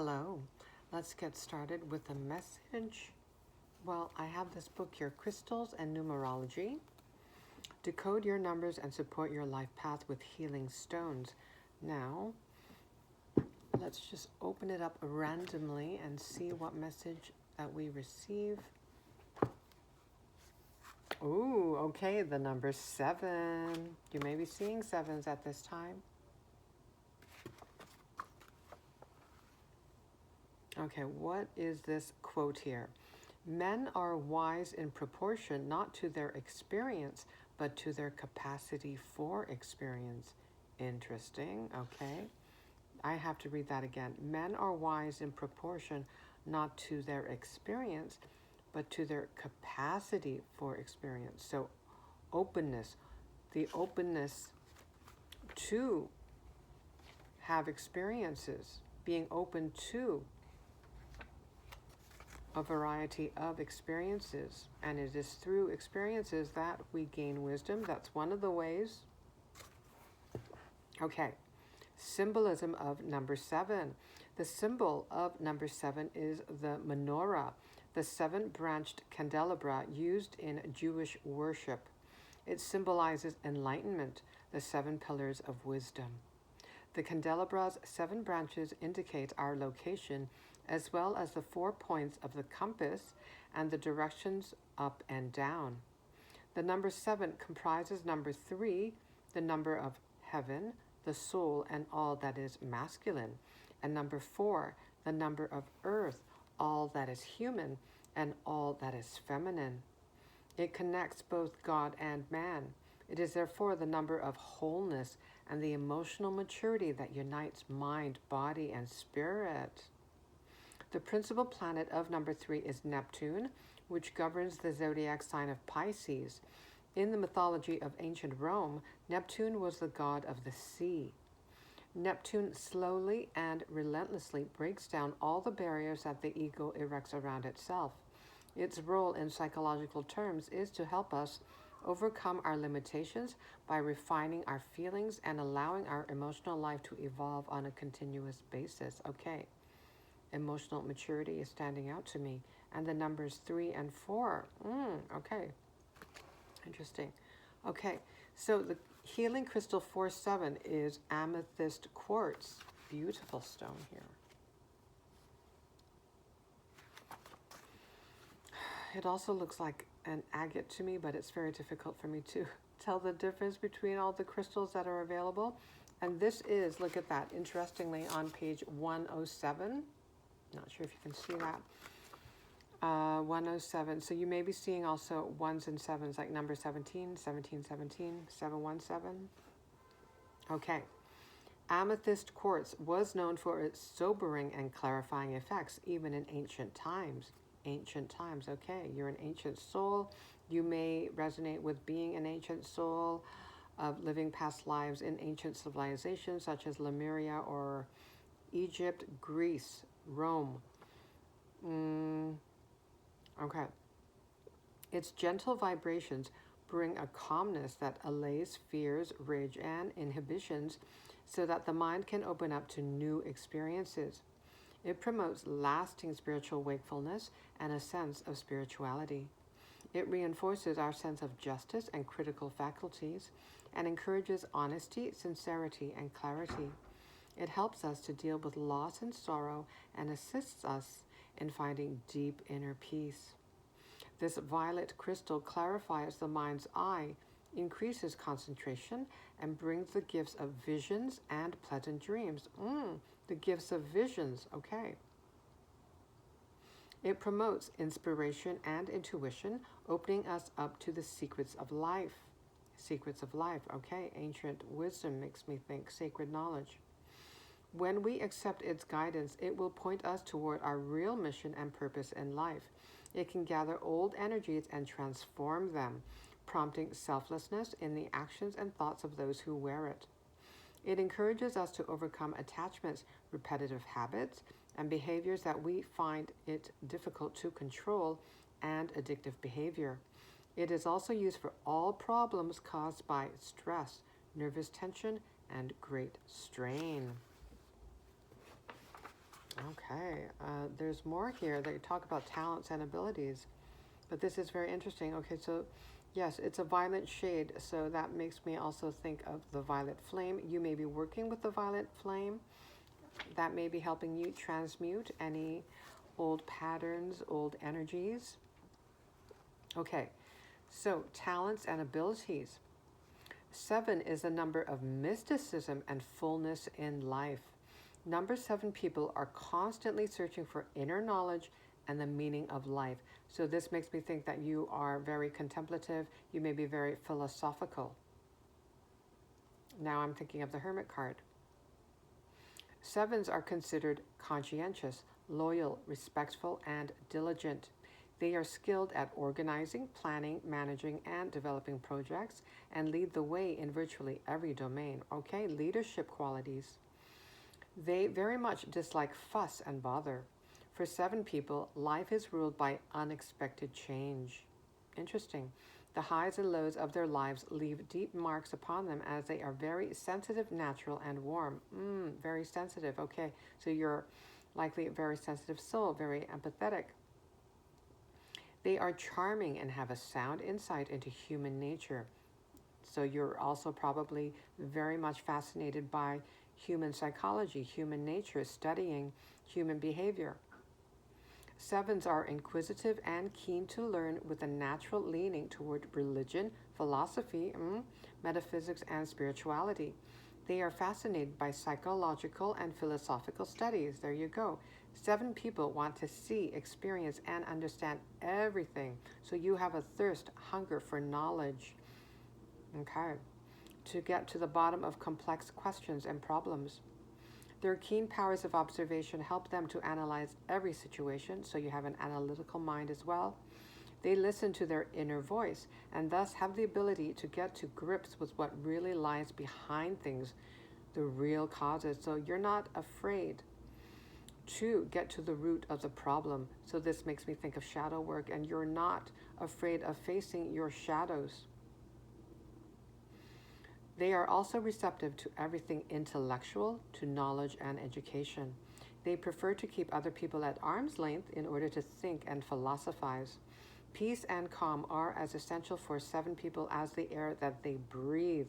Hello, let's get started with a message. Well, I have this book here, Crystals and Numerology. Decode your numbers and support your life path with healing stones. Now, let's just open it up randomly and see what message that we receive. Ooh, okay, the number 7. You may be seeing 7s at this time. Okay, what is this quote here? Men are wise in proportion not to their experience, but to their capacity for experience. Interesting, okay. I have to read that again. Men are wise in proportion not to their experience, but to their capacity for experience. So openness, the openness to have experiences, being open to a variety of experiences, and it is through experiences that we gain wisdom. That's one of the ways. Okay, symbolism of number 7. The symbol of number 7 is the menorah, the 7-branched candelabra used in Jewish worship. It symbolizes enlightenment, the 7 pillars of wisdom. The candelabra's 7 branches indicate our location, as well as the 4 points of the compass and the directions up and down. The number 7 comprises number 3, the number of heaven, the soul, and all that is masculine, and number 4, the number of earth, all that is human, and all that is feminine. It connects both God and man. It is therefore the number of wholeness and the emotional maturity that unites mind, body, and spirit. The principal planet of number 3 is Neptune, which governs the zodiac sign of Pisces. In the mythology of ancient Rome, Neptune was the god of the sea. Neptune slowly and relentlessly breaks down all the barriers that the ego erects around itself. Its role in psychological terms is to help us overcome our limitations by refining our feelings and allowing our emotional life to evolve on a continuous basis. Okay. Emotional maturity is standing out to me. And the numbers 3 and 4. Okay. Interesting. Okay. So the healing crystal 47 is amethyst quartz. Beautiful stone here. It also looks like an agate to me, but it's very difficult for me to tell the difference between all the crystals that are available. And this is, look at that, interestingly, on page 107. Not sure if you can see that. 107. So you may be seeing also 1s and 7s, like number 17, 17, 17, 717. Okay. Amethyst quartz was known for its sobering and clarifying effects, even in ancient times. Ancient times, okay. You're an ancient soul. You may resonate with being an ancient soul, of living past lives in ancient civilizations such as Lemuria or Egypt, Greece, Rome. Okay. Its gentle vibrations bring a calmness that allays fears, rage, and inhibitions so that the mind can open up to new experiences. It promotes lasting spiritual wakefulness and a sense of spirituality. It reinforces our sense of justice and critical faculties and encourages honesty, sincerity, and clarity. It helps us to deal with loss and sorrow and assists us in finding deep inner peace. This violet crystal clarifies the mind's eye, increases concentration, and brings the gifts of visions and pleasant dreams. The gifts of visions, okay. It promotes inspiration and intuition, opening us up to the secrets of life. Secrets of life, okay. Ancient wisdom makes me think sacred knowledge. When we accept its guidance, it will point us toward our real mission and purpose in life. It can gather old energies and transform them, prompting selflessness in the actions and thoughts of those who wear it. It encourages us to overcome attachments, repetitive habits, and behaviors that we find it difficult to control, and addictive behavior. It is also used for all problems caused by stress, nervous tension, and great strain. Okay, there's more here. They talk about talents and abilities, but this is very interesting. Okay, so yes, it's a violet shade, so that makes me also think of the violet flame. You may be working with the violet flame. That may be helping you transmute any old patterns, old energies. Okay, so talents and abilities. 7 is a number of mysticism and fullness in life. Number 7 people are constantly searching for inner knowledge and the meaning of life. So this makes me think that you are very contemplative. You may be very philosophical. Now I'm thinking of the Hermit card. 7s are considered conscientious, loyal, respectful, and diligent. They are skilled at organizing, planning, managing, and developing projects and lead the way in virtually every domain. Okay, leadership qualities. They very much dislike fuss and bother. For 7 people, life is ruled by unexpected change. Interesting. The highs and lows of their lives leave deep marks upon them as they are very sensitive, natural, and warm. Very sensitive. Okay, so you're likely a very sensitive soul, very empathetic. They are charming and have a sound insight into human nature. So you're also probably very much fascinated by human psychology, human nature, studying human behavior. 7s are inquisitive and keen to learn with a natural leaning toward religion, philosophy, metaphysics, and spirituality. They are fascinated by psychological and philosophical studies. There you go. 7 people want to see, experience, and understand everything. So you have a thirst, hunger for knowledge. Okay. To get to the bottom of complex questions and problems. Their keen powers of observation help them to analyze every situation, so you have an analytical mind as well. They listen to their inner voice and thus have the ability to get to grips with what really lies behind things, the real causes. So you're not afraid to get to the root of the problem. So this makes me think of shadow work, and you're not afraid of facing your shadows. They are also receptive to everything intellectual, to knowledge and education. They prefer to keep other people at arm's length in order to think and philosophize. Peace and calm are as essential for 7 people as the air that they breathe.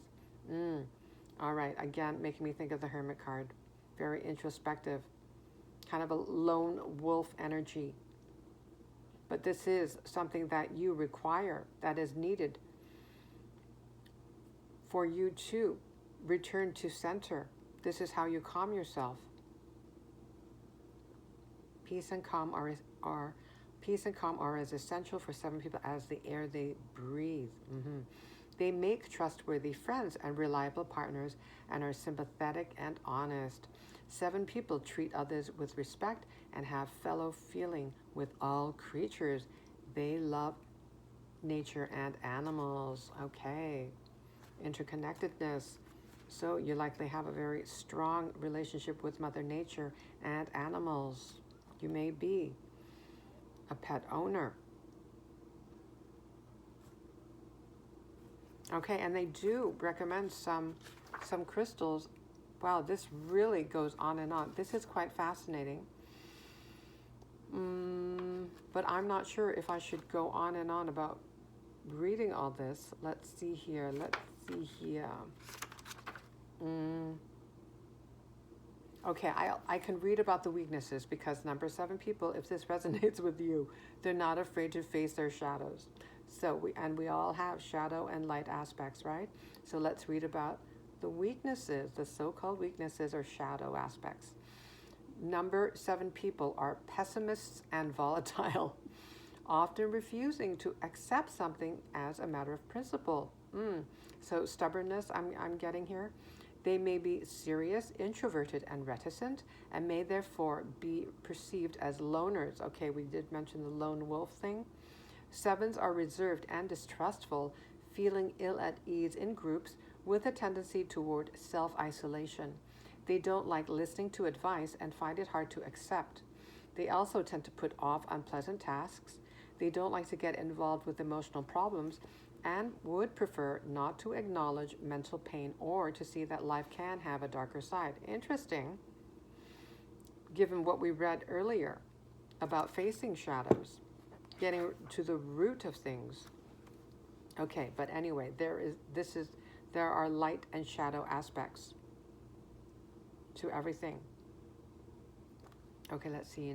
All right, again, making me think of the Hermit card. Very introspective, kind of a lone wolf energy. But this is something that you require, that is needed for you to return to center. This is how you calm yourself. Peace and calm are as essential for 7 people as the air they breathe. They make trustworthy friends and reliable partners and are sympathetic and honest. 7 people treat others with respect and have fellow feeling with all creatures. They love nature and animals. Okay. Interconnectedness. So you likely have a very strong relationship with Mother Nature and animals. You may be a pet owner. Okay, and they do recommend some crystals. Wow, this really goes on and on. This is quite fascinating. But I'm not sure if I should go on and on about reading all this. Let's see here. Okay, I can read about the weaknesses because number 7 people, if this resonates with you, they're not afraid to face their shadows. So we all have shadow and light aspects, right? So let's read about the weaknesses, the so-called weaknesses or shadow aspects. Number 7 people are pessimists and volatile, often refusing to accept something as a matter of principle. So stubbornness, I'm getting here. They may be serious, introverted, and reticent, and may therefore be perceived as loners. Okay, we did mention the lone wolf thing. 7s are reserved and distrustful, feeling ill at ease in groups with a tendency toward self-isolation. They don't like listening to advice and find it hard to accept. They also tend to put off unpleasant tasks. They don't like to get involved with emotional problems and would prefer not to acknowledge mental pain or to see that life can have a darker side. Interesting. given what we read earlier about facing shadows, getting to the root of things. Okay, but anyway, there are light and shadow aspects to everything. Okay, let's see.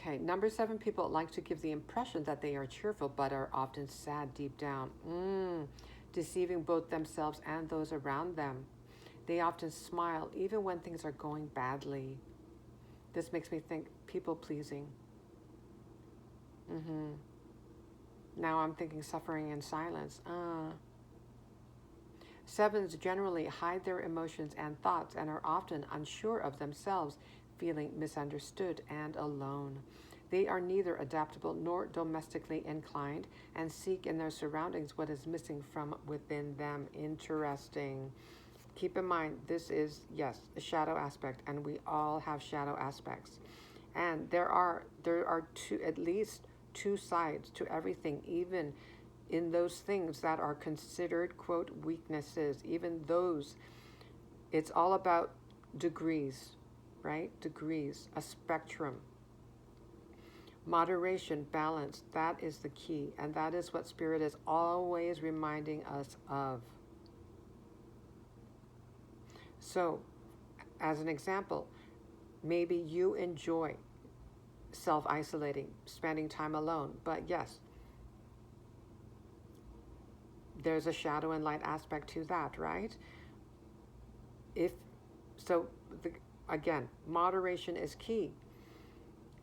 Okay, number 7 people like to give the impression that they are cheerful, but are often sad deep down, deceiving both themselves and those around them. They often smile even when things are going badly. This makes me think people pleasing. Now I'm thinking suffering in silence. 7s generally hide their emotions and thoughts and are often unsure of themselves, feeling misunderstood and alone. They are neither adaptable nor domestically inclined and seek in their surroundings what is missing from within them. Interesting. Keep in mind, this is, yes, a shadow aspect, and we all have shadow aspects. And there are at least two sides to everything, even in those things that are considered, quote, weaknesses. Even those, it's all about degrees, right? Degrees, a spectrum. Moderation, balance, that is the key. And that is what Spirit is always reminding us of. So, as an example, maybe you enjoy self-isolating, spending time alone. But yes, there's a shadow and light aspect to that, right? Again, moderation is key.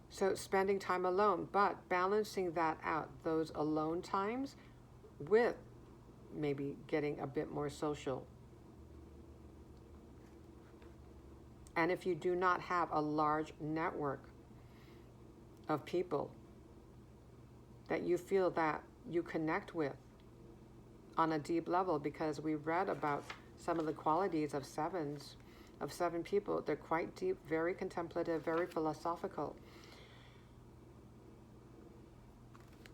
So spending time alone, but balancing that out, those alone times, with maybe getting a bit more social. And if you do not have a large network of people that you feel that you connect with on a deep level, because we read about some of the qualities of 7 people. They're quite deep, very contemplative, very philosophical.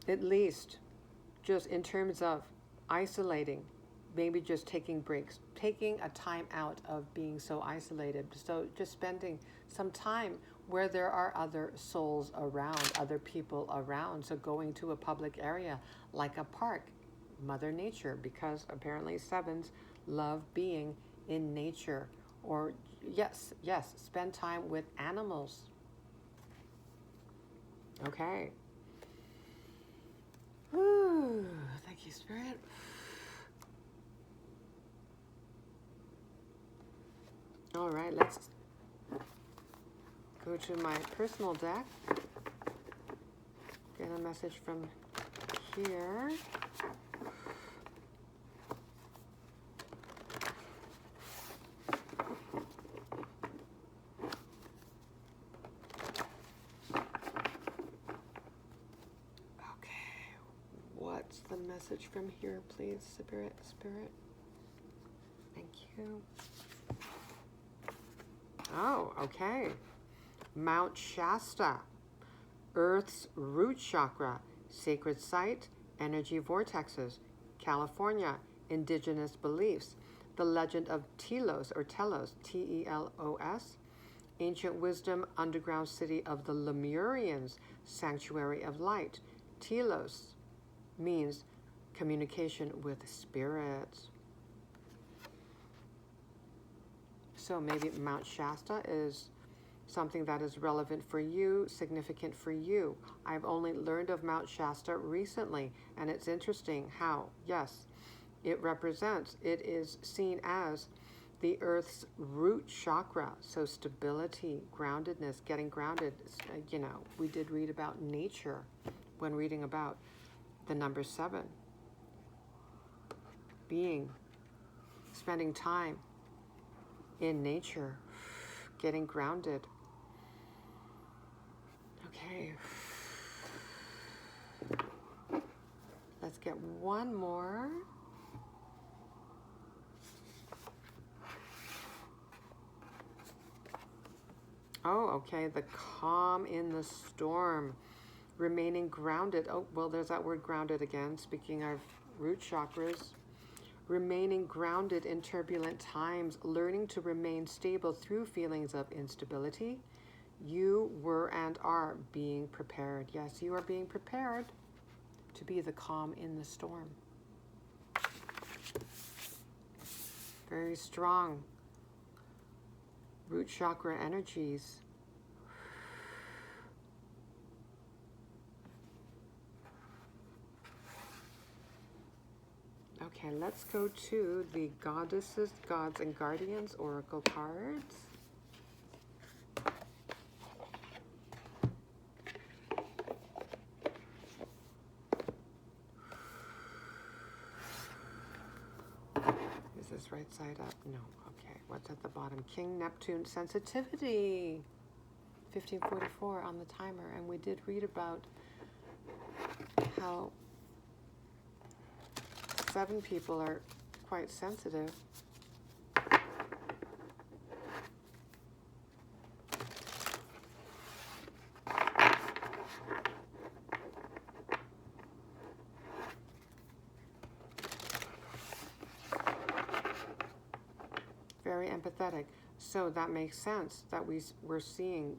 At least just in terms of isolating, maybe just taking breaks, taking a time out of being so isolated. So just spending some time where there are other souls around, other people around. So going to a public area like a park, Mother Nature, because apparently 7s love being in nature. Or yes, spend time with animals. Okay. Whew, thank you, Spirit. All right, let's go to my personal deck. Get a message from here. What's the message from here, please, Spirit? Thank you. Oh, okay. Mount Shasta, Earth's root chakra, sacred site, energy vortexes, California, indigenous beliefs, the legend of Telos, or Telos, Telos, ancient wisdom, underground city of the Lemurians, sanctuary of light. Telos means communication with spirits. So maybe Mount Shasta is something that is relevant for you, significant for you. I've only learned of Mount Shasta recently, and it's interesting how, yes, it is seen as the Earth's root chakra. So stability, groundedness, getting grounded. We did read about nature when reading about the number 7. Spending time in nature, getting grounded. Okay. Let's get one more. Oh, okay. The calm in the storm. Remaining grounded. Oh, well, there's that word grounded again. Speaking of root chakras. remaining grounded in turbulent times, learning to remain stable through feelings of instability. You were and are being prepared. Yes, you are being prepared to be the calm in the storm. Very strong root chakra energies. Okay, let's go to the Goddesses, Gods, and Guardians Oracle cards. Is this right side up? No. Okay, what's at the bottom? King Neptune sensitivity. 1544 on the timer. And we did read about how 7 people are quite sensitive. Very empathetic. So that makes sense that we're seeing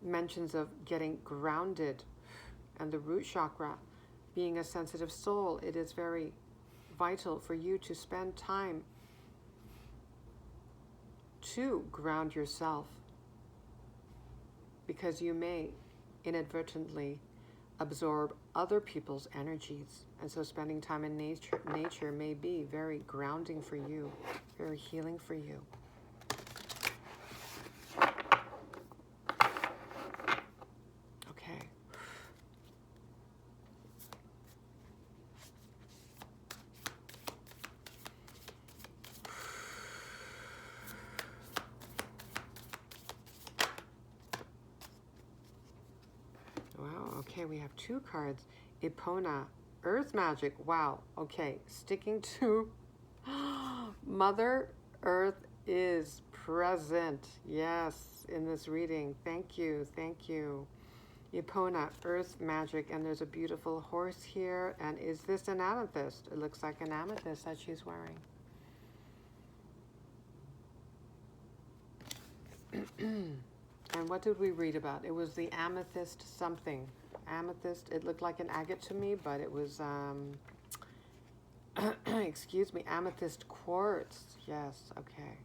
mentions of getting grounded, and the root chakra. Being a sensitive soul, it is very vital for you to spend time to ground yourself, because you may inadvertently absorb other people's energies. And so spending time in nature may be very grounding for you, very healing for you. Okay. Wow, okay, we have 2 cards. Epona, Earth Magic. Wow, okay, sticking to Mother Earth is present. Yes, in this reading. Thank you, thank you. Epona, Earth Magic, and there's a beautiful horse here. And is this an amethyst? It looks like an amethyst that she's wearing. And what did we read about? It was the amethyst something. Amethyst, it looked like an agate to me, but it was, excuse me, amethyst quartz. Yes, okay.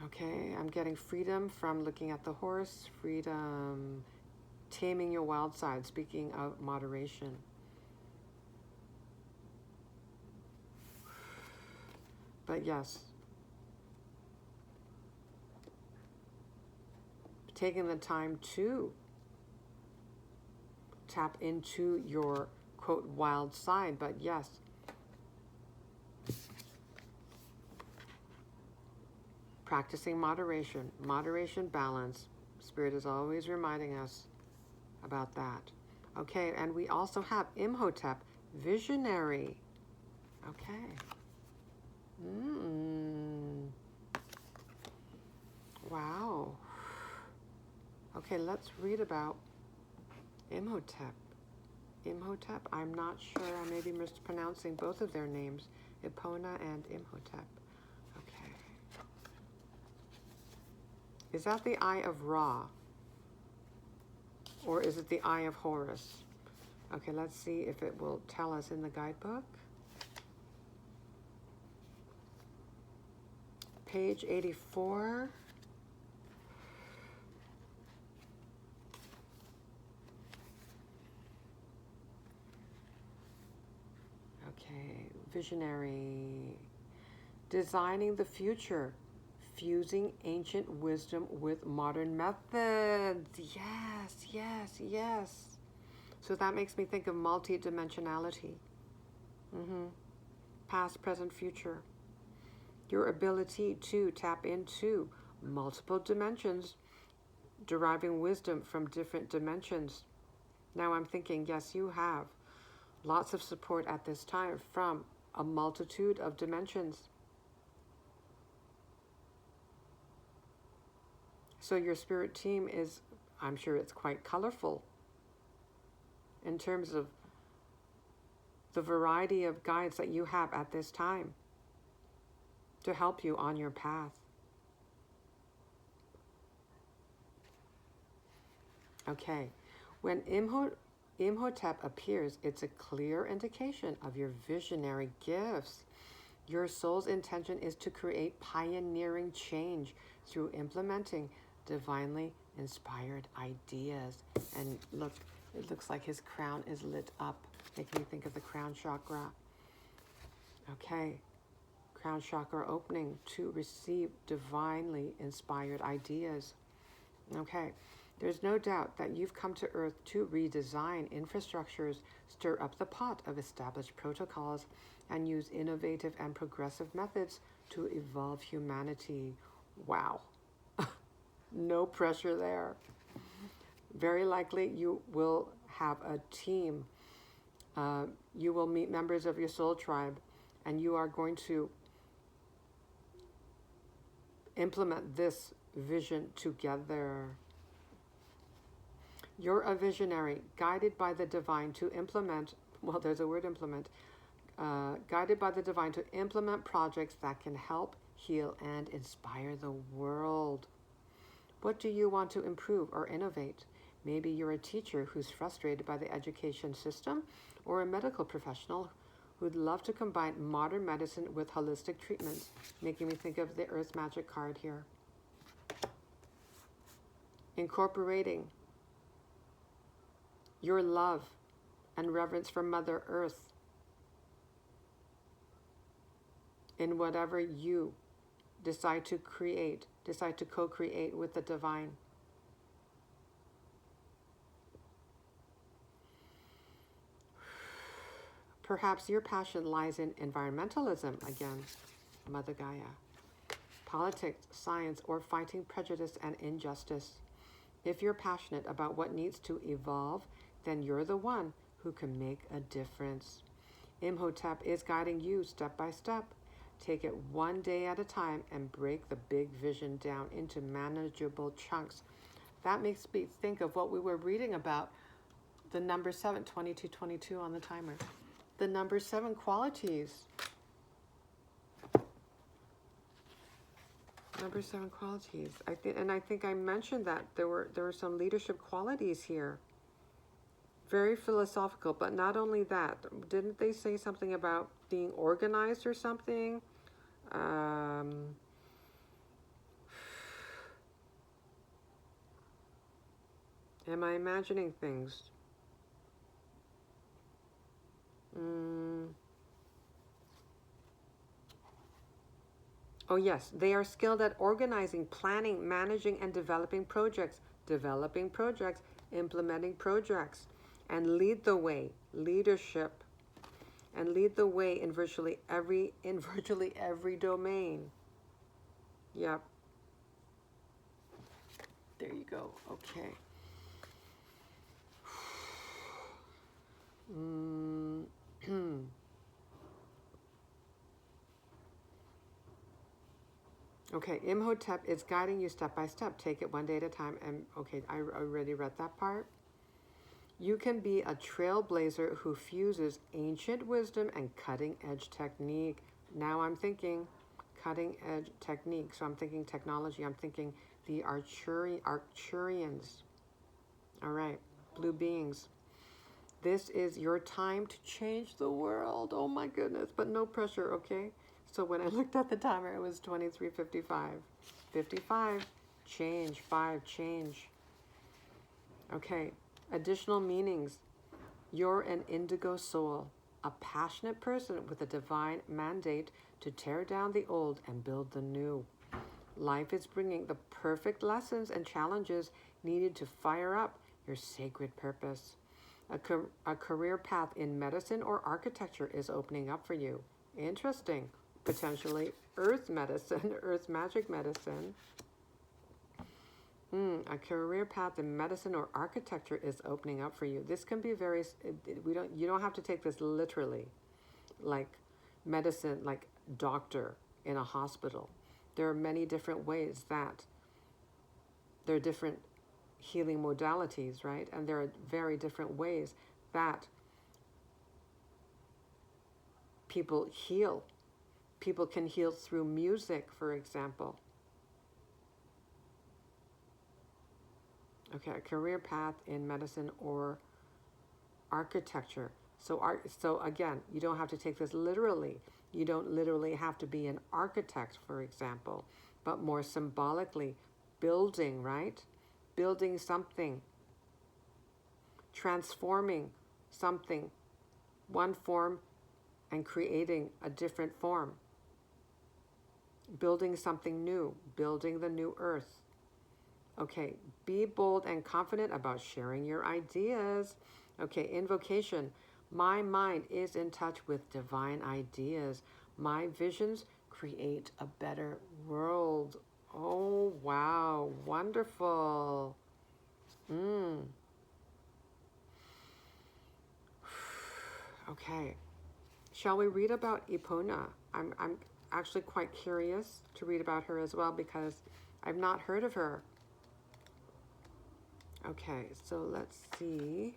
Okay, I'm getting freedom from looking at the horse. Freedom, taming your wild side, speaking of moderation. But yes, taking the time to tap into your, quote, wild side. But yes, practicing moderation, balance. Spirit is always reminding us about that. Okay, and we also have Imhotep, visionary. Okay. Wow. Okay, let's read about Imhotep. Imhotep, I'm not sure. I may be mispronouncing both of their names, Epona and Imhotep. Okay. Is that the Eye of Ra? Or is it the Eye of Horus? Okay, let's see if it will tell us in the guidebook. Page 84. Okay, visionary. Designing the future. Fusing ancient wisdom with modern methods. Yes, yes, yes. So that makes me think of multi-dimensionality. Past, present, future. Your ability to tap into multiple dimensions, deriving wisdom from different dimensions. Now I'm thinking, yes, you have lots of support at this time from a multitude of dimensions. So your spirit team is, I'm sure it's quite colorful. in terms of the variety of guides that you have at this time to help you on your path. Okay, when Imhotep appears, it's a clear indication of your visionary gifts. Your soul's intention is to create pioneering change through implementing divinely inspired ideas. And look, it looks like his crown is lit up, making me think of the crown chakra. Okay, crown chakra opening to receive divinely inspired ideas. Okay, there's no doubt that you've come to Earth to redesign infrastructures, stir up the pot of established protocols, and use innovative and progressive methods to evolve humanity. Wow. No pressure there. Very likely you will have a team. You will meet members of your soul tribe, and you are going to implement this vision together. You're a visionary, guided by the divine to implement, well, there's a word implement, guided by the divine to implement projects that can help, heal, and inspire the world. What do you want to improve or innovate? Maybe you're a teacher who's frustrated by the education system, or a medical professional who'd love to combine modern medicine with holistic treatments, making me think of the Earth Magic card here. Incorporating your love and reverence for Mother Earth in whatever you decide to co-create with the divine. Perhaps your passion lies in environmentalism again, Mother Gaia, politics, science, or fighting prejudice and injustice. If you're passionate about what needs to evolve, then you're the one who can make a difference. Imhotep is guiding you step by step. Take it one day at a time and break the big vision down into manageable chunks. That makes me think of what we were reading about, the number 7, 2222 on the timer. The number 7 qualities. Number 7 qualities. I think I mentioned that there were some leadership qualities here. Very philosophical, but not only that. Didn't they say something about being organized or something? Am I imagining things? Oh yes, they are skilled at organizing, planning, managing, and developing projects, implementing projects, and lead the way, leadership, and lead the way in virtually every domain. Yep. There you go. Okay. Okay, Imhotep is guiding you step by step. Take it one day at a time. And okay, I already read that part. You can be a trailblazer who fuses ancient wisdom and cutting-edge technique. Now I'm thinking cutting-edge technique. So I'm thinking technology. I'm thinking the Arcturians. All right, blue beings. This is your time to change the world. Oh my goodness, but no pressure, okay? So when I looked at the timer, it was 23:55. 55, change, 5, change. Okay, additional meanings. You're an indigo soul, a passionate person with a divine mandate to tear down the old and build the new. Life is bringing the perfect lessons and challenges needed to fire up your sacred purpose. A career path in medicine or architecture is opening up for you. Interesting. Potentially earth medicine, earth magic medicine. A career path in medicine or architecture is opening up for you. This can be very, you don't have to take this literally, like medicine, like doctor in a hospital. There are many different ways that there are different healing modalities, right? And there are very different ways that people heal. People can heal through music, for example. Okay, a career path in medicine or architecture. So again, you don't have to take this literally. You don't literally have to be an architect, for example, but more symbolically, building, right? Building something, transforming something, one form, and creating a different form. Building something new, building the new earth. Okay, be bold and confident about sharing your ideas. Okay, invocation. My mind is in touch with divine ideas. My visions create a better world. Oh, wow, wonderful. Okay, shall we read about Epona? I'm actually quite curious to read about her as well because I've not heard of her. Okay, so let's see.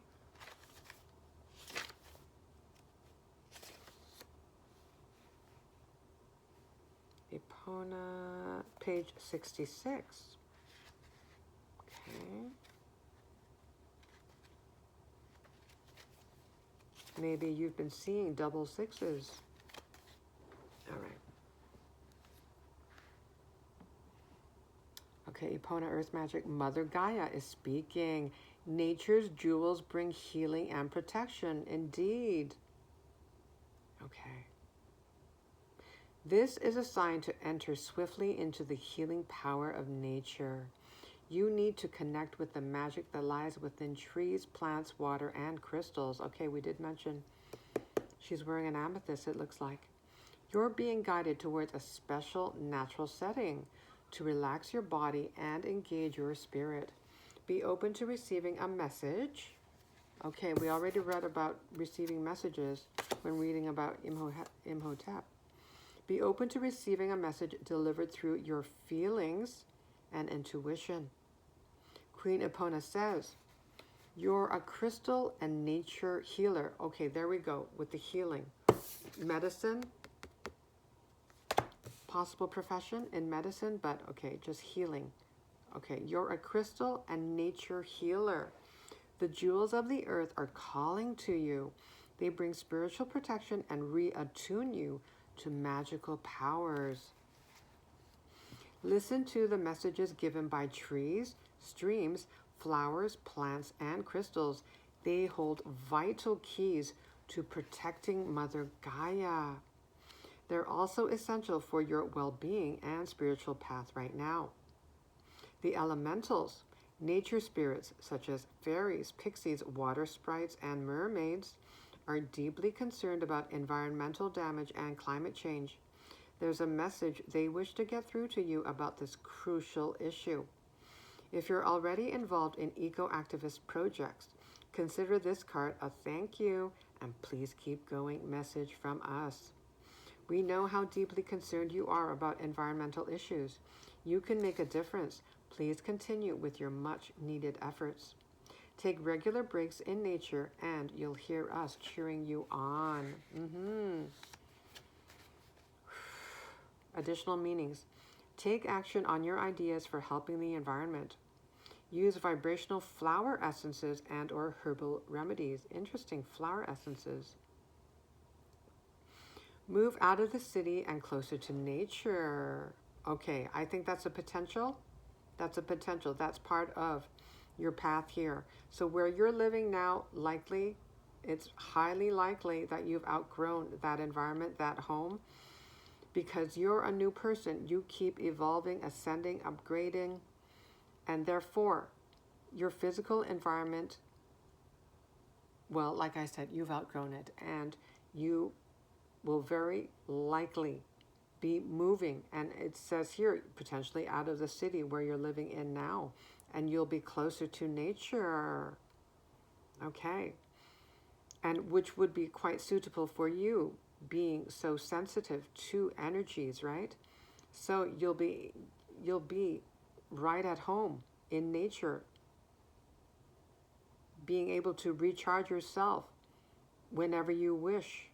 Epona, page 66. Okay. Maybe you've been seeing double sixes. All right. Okay, Epona Earth Magic, Mother Gaia is speaking. Nature's jewels bring healing and protection. Indeed. Okay. This is a sign to enter swiftly into the healing power of nature. You need to connect with the magic that lies within trees, plants, water, and crystals. Okay, we did mention she's wearing an amethyst, it looks like. You're being guided towards a special natural setting to relax your body and engage your spirit. Be open to receiving a message. Okay, we already read about receiving messages when reading about Imhotep. Be open to receiving a message delivered through your feelings and intuition. Queen Epona says, you're a crystal and nature healer. Okay, there we go with the healing. Medicine, possible profession in medicine, but okay, just healing. Okay, you're a crystal and nature healer. The jewels of the earth are calling to you. They bring spiritual protection and reattune you to magical powers. Listen to the messages given by trees, streams, flowers, plants, and crystals. They hold vital keys to protecting Mother Gaia. They're also essential for your well-being and spiritual path right now. The elementals, nature spirits such as fairies, pixies, water sprites, and mermaids, are deeply concerned about environmental damage and climate change. There's a message they wish to get through to you about this crucial issue. If you're already involved in eco-activist projects, consider this card a thank you and please keep going message from us. We know how deeply concerned you are about environmental issues. You can make a difference. Please continue with your much needed efforts. Take regular breaks in nature and you'll hear us cheering you on. Additional meanings. Take action on your ideas for helping the environment. Use vibrational flower essences and or herbal remedies. Interesting, flower essences. Move out of the city and closer to nature. Okay, I think that's a potential. That's a potential. That's part of your path here. So where you're living now, likely, it's highly likely that you've outgrown that environment, that home, because you're a new person. You keep evolving, ascending, upgrading, and therefore your physical environment, well, like I said, you've outgrown it, and you will very likely be moving, and it says here, potentially out of the city where you're living in now, and you'll be closer to nature. Okay. And which would be quite suitable for you, being so sensitive to energies, right? So you'll be right at home in nature, being able to recharge yourself whenever you wish.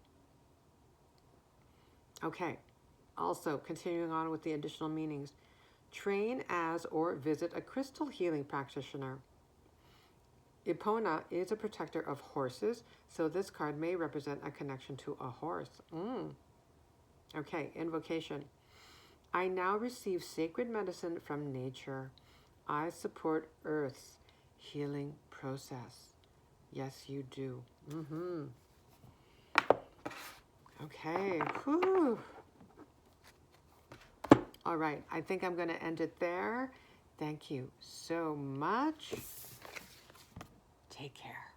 Okay, also continuing on with the additional meanings. Train as or visit a crystal healing practitioner. Epona is a protector of horses, so this card may represent a connection to a horse. Okay, invocation. I now receive sacred medicine from nature. I support Earth's healing process. Yes, you do. Okay. Whew. All right. I think I'm going to end it there. Thank you so much. Take care.